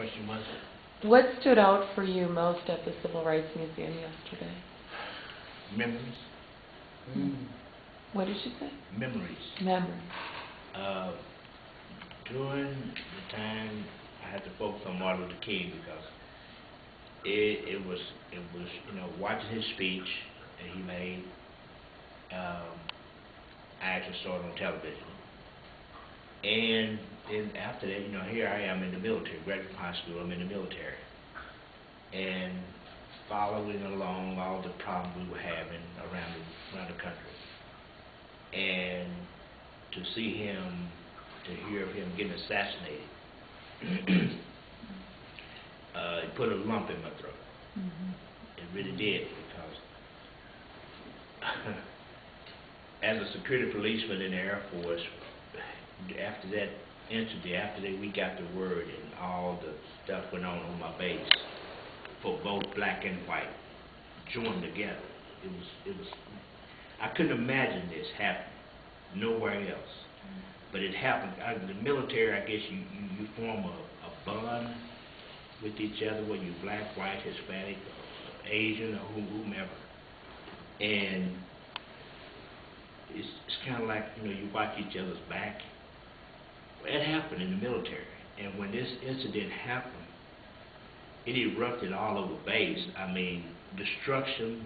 question was? What stood out for you most at the Civil Rights Museum yesterday? Memories. What did you say? Memories. Memories. During the time I had to focus on Martin Luther King because it was you know, watching his speech that he made. I actually saw it on television, and then after that, you know, here I am in the military, graduate from high school. I'm in the military, and following along all the problems we were having around the country, and to see him, to hear of him getting assassinated, it put a lump in my throat. It really did, because as a security policeman in the Air Force, after that incident, after that we got the word and all the stuff went on my base, for both black and white joined together. It was I couldn't imagine this happening nowhere else, but it happened. In the military, I guess you form a bond with each other, whether you're black, white, Hispanic, Asian, or whomever, and it's kind of like, you know, you watch each other's back. Well, it happened in the military, and when this incident happened, it erupted all over base. I mean, destruction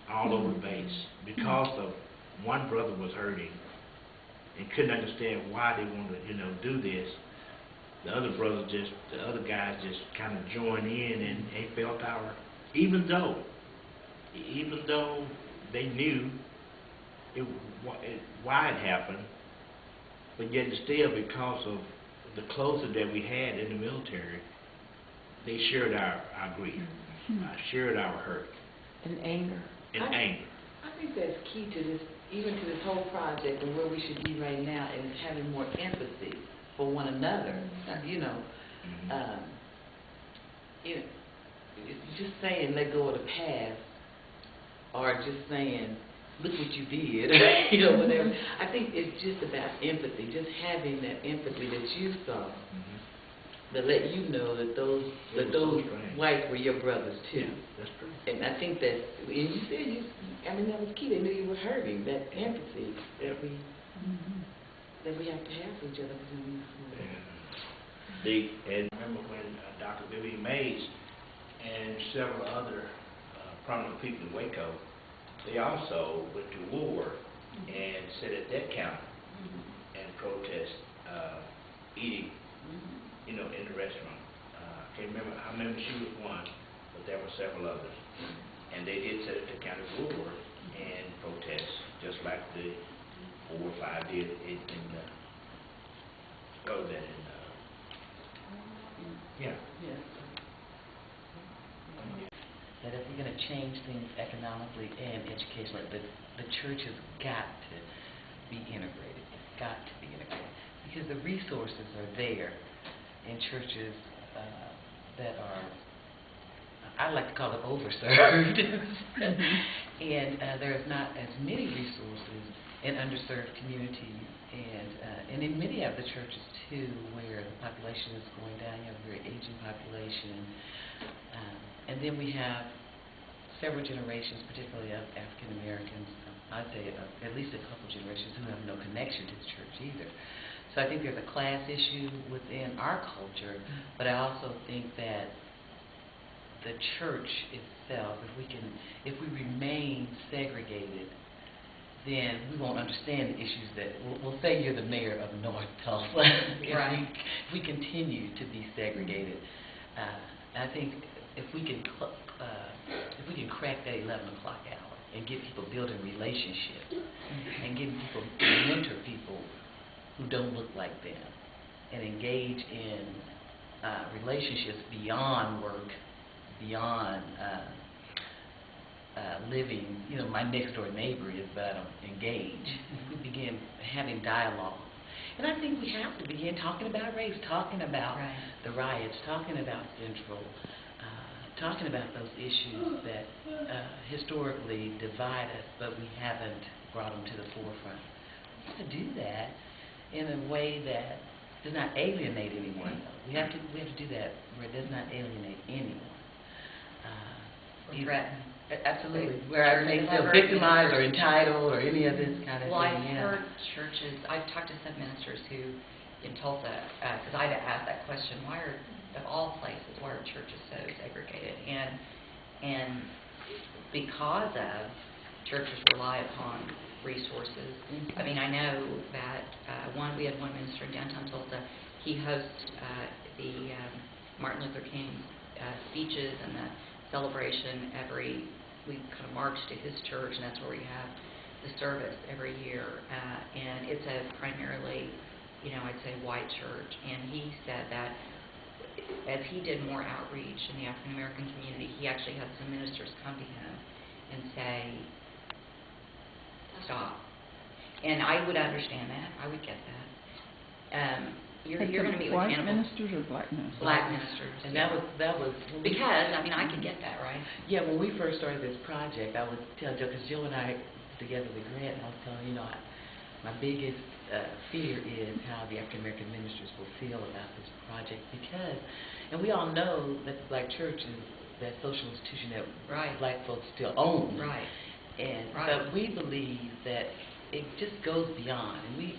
all over base because of one brother was hurting and couldn't understand why they wanted to, you know, do this. The other guys just kind of joined in, and they felt our, even though they knew why it happened, but yet still, because of the closeness that we had in the military, they shared our grief, shared our hurt. And anger. And anger. I think that's key to this, even to this whole project, and where we should be right now, is having more empathy for one another. You know, just saying let go of the past, or just saying, look what you did, you know, whatever. I think it's just about empathy, just having that empathy that you saw, that let you know that those whites were your brothers too. Yeah, that's true. And I think that, and you said, I mean, that was key. They knew you were hurting. That empathy that we have to have for each other. And remember when Dr. Vivian Mays and several other prominent people in Waco, they also went to war and sat at that counter and protest eating, you know, in the restaurant. I remember she was one, but there were several others, and they did sit at the counter of war and protest, just like the 4 or 5 did in That if we're going to change things economically and educationally, the church has got to be integrated. It's got to be integrated, because the resources are there in churches that are, I like to call it overserved, and there's not as many resources in underserved communities, and in many of the churches too, where the population is going down. You have a very aging population, and then we have several generations, particularly of African Americans, I'd say at least a couple generations, who have no connection to the church either. So I think there's a class issue within our culture, but I also think that the church itself, if we remain segregated, then we won't understand the issues that, we'll say you're the mayor of North Tulsa, if we continue to be segregated. I think if we can crack that 11 o'clock hour and get people building relationships and getting people, mentor people who don't look like them, and engage in relationships beyond work, beyond living, you know, my next door neighbor is, but I don't engage. We begin having dialogue. And I think we have to begin talking about race, talking about the riots, talking about Central, talking about those issues that historically divide us, but we haven't brought them to the forefront. We have to do that in a way that does not alienate anyone. We have to do that where it does not alienate anyone. Or threaten. Absolutely. Where I may feel victimized or entitled or any of this kind of Well, thing. I've heard churches, I've talked to some ministers who, in Tulsa, because I'd asked that question, why are, of all places, why are churches so segregated? And because of churches rely upon resources. I mean, I know that we had one minister in downtown Tulsa. He hosts the Martin Luther King speeches and the celebration we kind of march to his church, and that's where we have the service every year. And it's a primarily, I'd say white church. And he said that as he did more outreach in the African American community, he actually had some ministers come to him and say, stop. And I would understand that. I would get that. You're going to meet with white Hannibal. ministers or black ministers? Black ministers. And that was Because, I mean, I can get that, right? Yeah, when we first started this project, I would tell Joe, because Joe and I together the grant, and I was telling my biggest fear is how the African American ministers will feel about this project, because, and we all know that the black church is that social institution that Right. black folks still own. Right. And Right. but we believe that it just goes beyond, and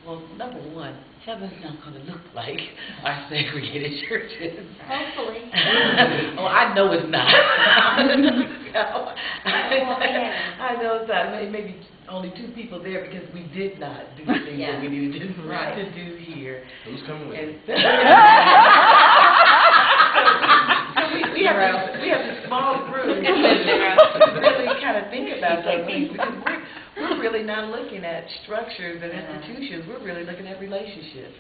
well, number one, heaven's not going to look like our segregated churches. Hopefully. Oh, I know it's not. No. I know it's not. Maybe only 2 people there because we did not do the things Yeah. that we needed Right. to do here. Who's coming with And you? so we have this small group that really kind of think about those things, because we're really not looking at structures and institutions. We're really looking at relationships.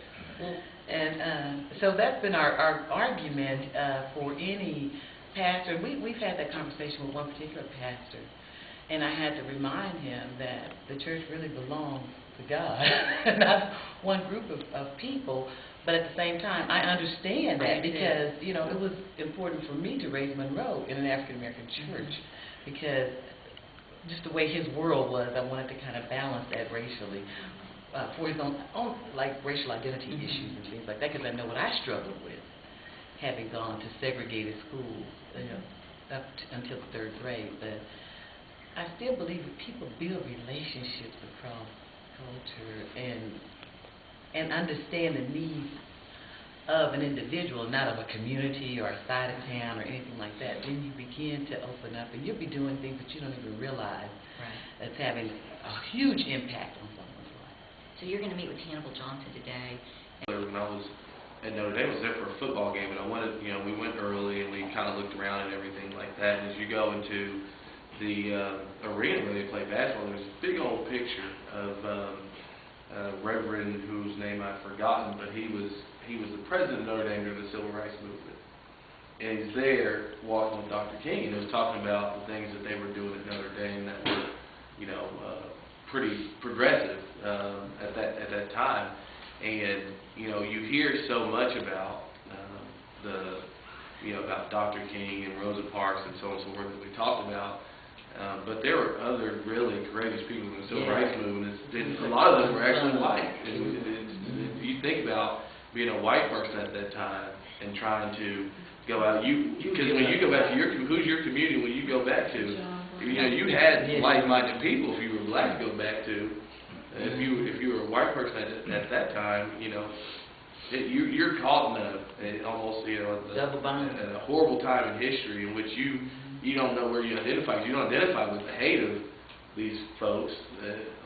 And so that's been our argument for any pastor. We've had that conversation with one particular pastor, and I had to remind him that the church really belongs to God, not one group of people. But at the same time, I understand that because, it was important for me to raise Monroe in an African American church, because just the way his world was, I wanted to kind of balance that racially for his own like racial identity issues and things like that, because I know what I struggled with, having gone to segregated schools, up until the 3rd grade. But I still believe that people build relationships across culture and understand the needs of an individual, not of a community or a side of town or anything like that. Then you begin to open up, and you'll be doing things that you don't even realize that's having a huge impact on someone's life. So you're going to meet with Hannibal Johnson today. When I was at Notre Dame, I was there for a football game, and I wanted, we went early and we kind of looked around and everything like that. And as you go into the arena where they play basketball, there's a big old picture of Reverend, whose name I've forgotten, but he was the president of Notre Dame during the Civil Rights Movement. And he's there walking with Dr. King, and he was talking about the things that they were doing at Notre Dame that were, pretty progressive at that time. And you hear so much about about Dr. King and Rosa Parks and so on and so forth that we talked about. But there were other really courageous people in the Civil Rights Movement, and a lot of them were actually white. And you think about being a white person at that time and trying to go out, because when you go back to who's your community when you go back to, you had like-minded people if you were black to go back to. If you were a white person at that time, you're caught in almost double bind, a horrible time in history in which you don't know where you identify. You don't identify with the hate of these folks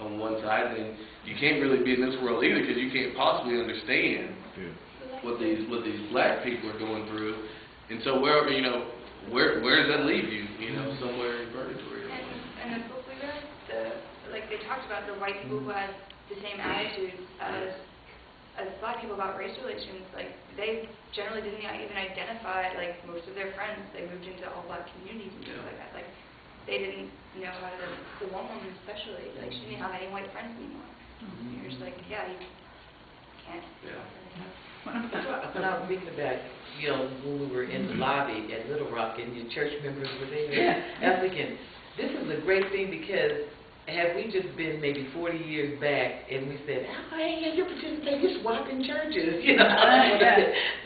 on one side, and you can't really be in this world either, because you can't possibly understand what these black people are going through. And so where does that leave you? Somewhere in purgatory. And the book we read, they talked about the white people who had the same attitudes as black people about race relations. Like, they generally didn't even identify, like, most of their friends. They moved into all black communities and things like that. Like, they didn't know how to, the one woman especially, like, she didn't have any white friends anymore. You're just like, you can't. When I was thinking about, when we were in the lobby at Little Rock and your church members were there, I was thinking, this is a great thing, because have we just been maybe 40 years back and we said, oh, hey, you're participating, you're swapping churches, you know?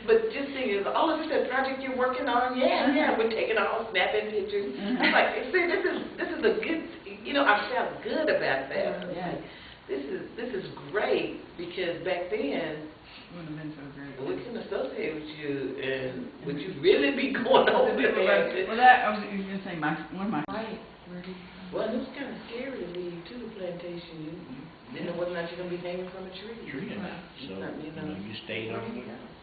But just thinking, oh, is this a project you're working on? Yeah, we're taking all snapping pictures. I'm like, see, this is a good, you know, I felt good about that. Yeah. This is great, because back then, Wouldn't have been so great. we couldn't associate with you, and would you really be going over there? Well, that, I was going to say, one of my... Right. Well, it was kind of scary to leave to the plantation. You didn't know whether or not you're going to be hanging from a tree. Tree or not, so, you know, you stayed on.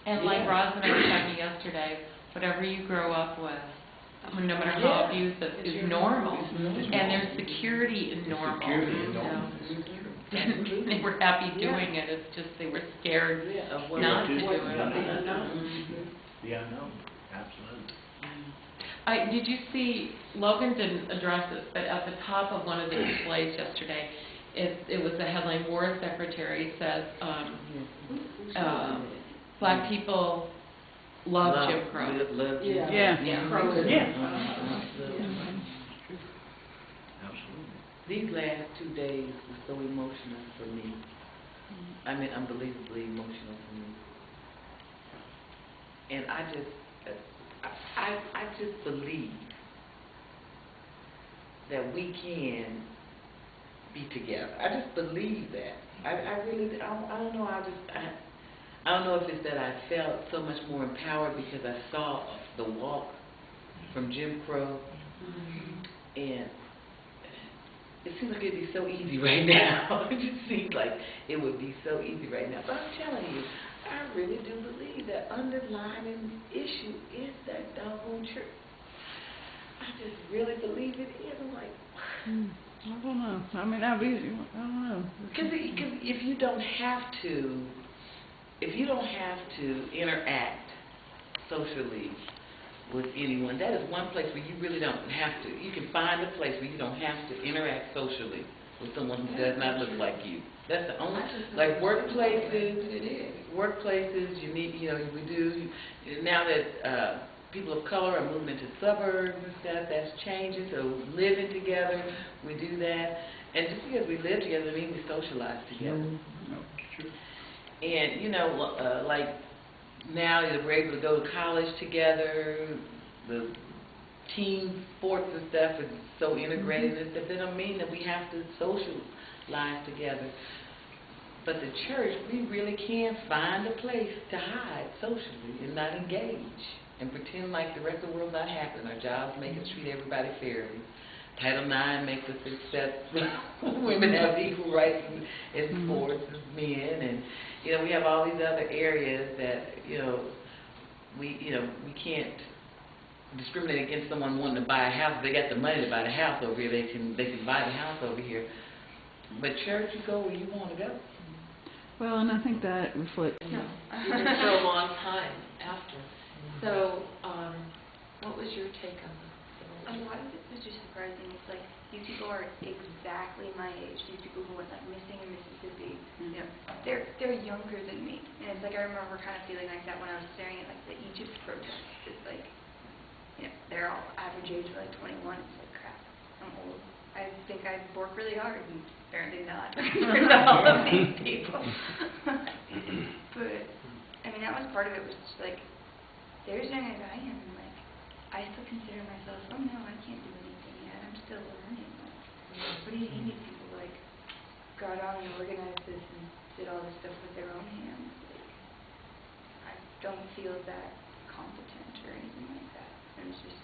And like Roz and I were talking yesterday, whatever you grow up with, no matter how abusive, is normal. And there's security in normal. Security in normal. They were happy doing it, it's just they were scared not to do it. The unknown, absolutely. Did you see, Logan didn't address it, but at the top of one of the displays yesterday, it was a headline, War Secretary says, black people love Jim Crow. Love Jim Crow. Yeah. Absolutely. These last 2 days were so emotional for me. I mean, unbelievably emotional for me. And I just believe that we can be together. I just believe that. I really, I don't know, I don't know if it's that I felt so much more empowered because I saw the walk from Jim Crow, and it seems like it'd be so easy right now. It just seems like it would be so easy right now. But I'm telling you, I really do believe that underlying issue is that doggone church. I just really believe it is. I'm like, I don't know. I mean, I don't know. because if you don't have to interact socially with anyone, that is one place where you really don't have to. You can find a place where you don't have to interact socially with someone who does not look like you. That's the only, like workplaces, you need, you know, we do, now that people of color are moving into suburbs and stuff, that's changing, so living together, we do that. And just because we live together doesn't mean we socialize together. No, true. And, you know, like now that we're able to go to college together, the team sports and stuff is so integrated and stuff, that don't mean that we have to socialize together. But the church, we really can find a place to hide socially and not engage and pretend like the rest of the world's not happening. Our jobs make us treat everybody fairly. Title IX makes us accept women have equal rights in sports as men, and you know we have all these other areas that we can't discriminate against someone wanting to buy a house. If they got the money to buy the house over here, they can buy the house over here. But church, you go where you want to go. Well, and I think that reflects. No, for a long time after. So, what was your take on the civil A lot of it was just surprising. It's like these people are exactly my age. These people who went like missing in Mississippi, you know, they're younger than me. And it's like I remember kind of feeling like that when I was staring at like the Egypt protests. It's like, you know, they're all average age of like 21. It's like crap, I'm old. I think I work really hard, and apparently not for all of these people. But I mean, that was part of it. Was just like they're as young as I am, and like I still consider myself. Oh no, I can't do anything yet. I'm still learning. Like, what do you mean these people like got on and organized this and did all this stuff with their own hands? Like, I don't feel that competent or anything like that. And it's just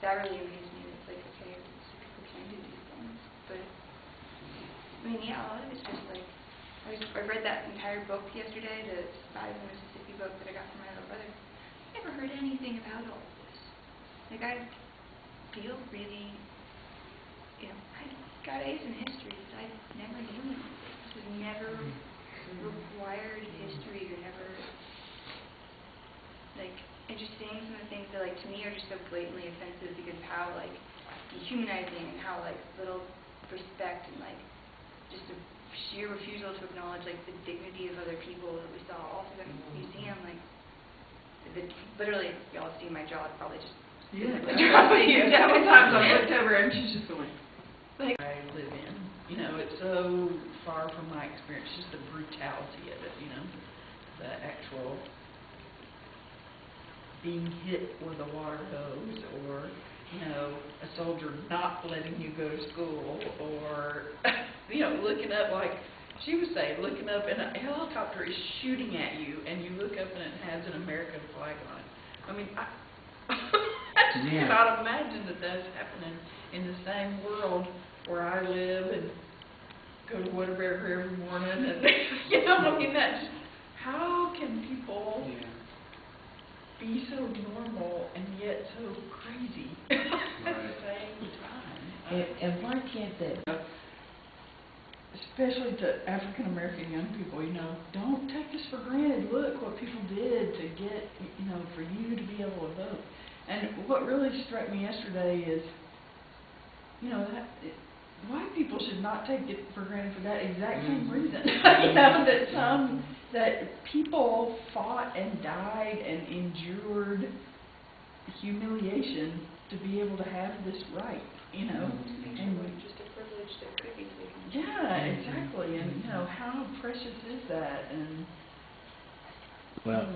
that really amazed me. It's like okay. To do these things, but I mean, yeah, a lot of it's just like I read that entire book yesterday, the Spies in Mississippi book that I got from my little brother. I never heard anything about all of this. Like I feel really, you know, I got A's in history, but I never knew anything. This was never required history, or never like. And just seeing some of the things that like to me are just so blatantly offensive because of how like dehumanizing and how like little respect and like just a sheer refusal to acknowledge like the dignity of other people that we saw all through the museum. Like literally, y'all see my jaw probably just Yeah. dropping. That one time I looked over and she's just going. Like I live in. You know, it's so far from my experience, just the brutality of it, you know, the actual being hit with a water hose, or, you know, a soldier not letting you go to school, or, you know, looking up, like she was saying, looking up and a helicopter is shooting at you, and you look up and it has an American flag on it. I mean, I just cannot imagine that that's happening in the same world where I live and go to Whataburger every morning, and, you know, I mean, that's, how can people be so normal and yet so crazy at the same time? And why can't that? Especially to African American young people, you know, don't take this for granted. Look what people did to get, you know, for you to be able to vote. And what really struck me yesterday is, you know, that white people should not take it for granted for that exact same reason. You know, that people fought and died and endured humiliation to be able to have this right, you know. And just a privilege that could be taken. yeah, exactly. And you know, how precious is that? And Well,